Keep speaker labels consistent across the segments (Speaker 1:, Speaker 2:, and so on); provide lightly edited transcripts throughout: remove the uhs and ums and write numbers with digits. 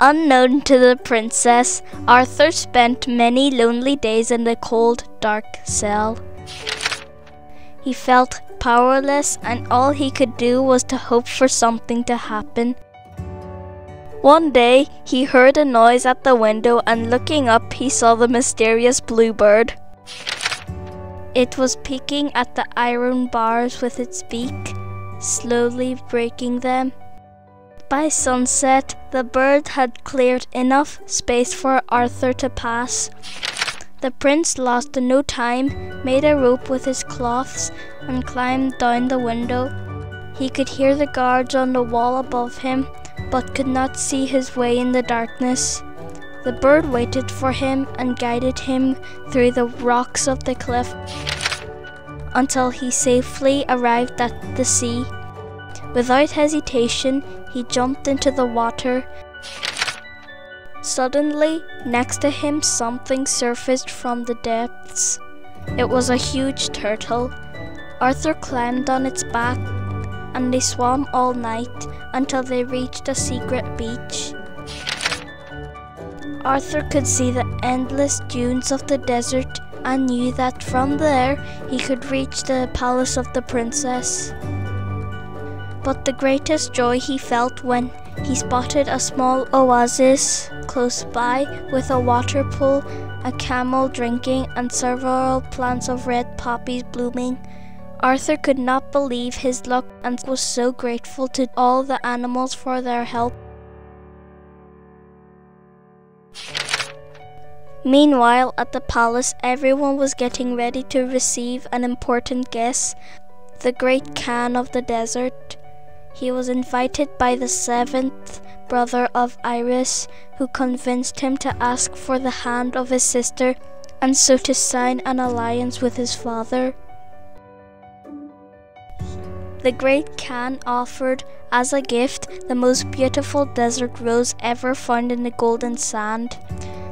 Speaker 1: Unknown to the princess, Arthur spent many lonely days in the cold, dark cell. He felt powerless, and all he could do was to hope for something to happen. One day, he heard a noise at the window, and looking up, he saw the mysterious bluebird. It was picking at the iron bars with its beak, slowly breaking them. By sunset, the bird had cleared enough space for Arthur to pass. The prince lost no time, made a rope with his cloths, and climbed down the window. He could hear the guards on the wall above him, but could not see his way in the darkness. The bird waited for him and guided him through the rocks of the cliff until he safely arrived at the sea. Without hesitation, he jumped into the water. Suddenly, next to him, something surfaced from the depths. It was a huge turtle. Arthur climbed on its back, and they swam all night until they reached a secret beach. Arthur could see the endless dunes of the desert and knew that from there he could reach the palace of the princess. But the greatest joy he felt when he spotted a small oasis close by with a water pool, a camel drinking, and several plants of red poppies blooming. Arthur could not believe his luck and was so grateful to all the animals for their help. Meanwhile, at the palace, everyone was getting ready to receive an important guest, the great Khan of the desert. He was invited by the seventh brother of Iris, who convinced him to ask for the hand of his sister and so to sign an alliance with his father. The great Khan offered as a gift the most beautiful desert rose ever found in the golden sand.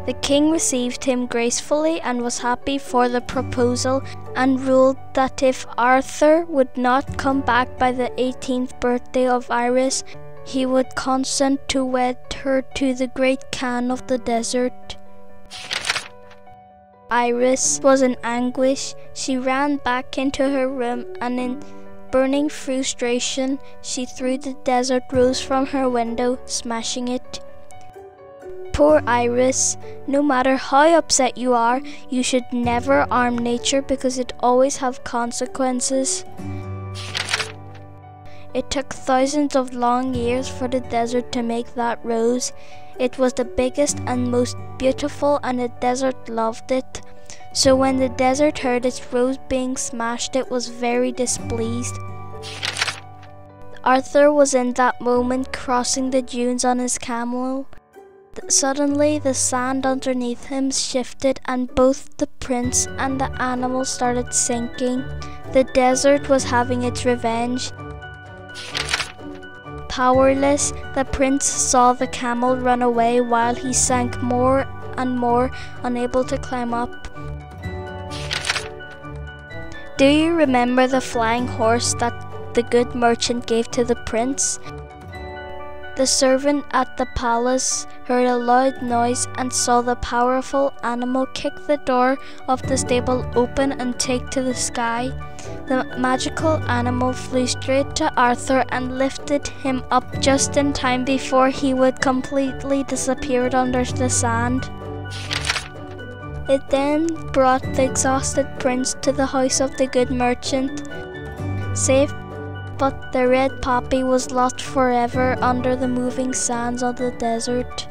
Speaker 1: The king received him gracefully and was happy for the proposal, and ruled that if Arthur would not come back by the 18th birthday of Iris, he would consent to wed her to the great Khan of the desert. Iris was in anguish. She ran back into her room, and in burning frustration, she threw the desert rose from her window, smashing it. Poor Iris, no matter how upset you are, you should never harm nature because it always has consequences. It took thousands of long years for the desert to make that rose. It was the biggest and most beautiful, and the desert loved it. So when the desert heard its rose being smashed, it was very displeased. Arthur was in that moment crossing the dunes on his camel. Suddenly, the sand underneath him shifted, and both the prince and the animals started sinking. The desert was having its revenge. Powerless, the prince saw the camel run away while he sank more and more, unable to climb up. Do you remember the flying horse that the good merchant gave to the prince? The servant at the palace heard a loud noise and saw the powerful animal kick the door of the stable open and take to the sky. The magical animal flew straight to Arthur and lifted him up just in time before he would completely disappear under the sand. It then brought the exhausted prince to the house of the good merchant, safe, but the red poppy was lost forever under the moving sands of the desert.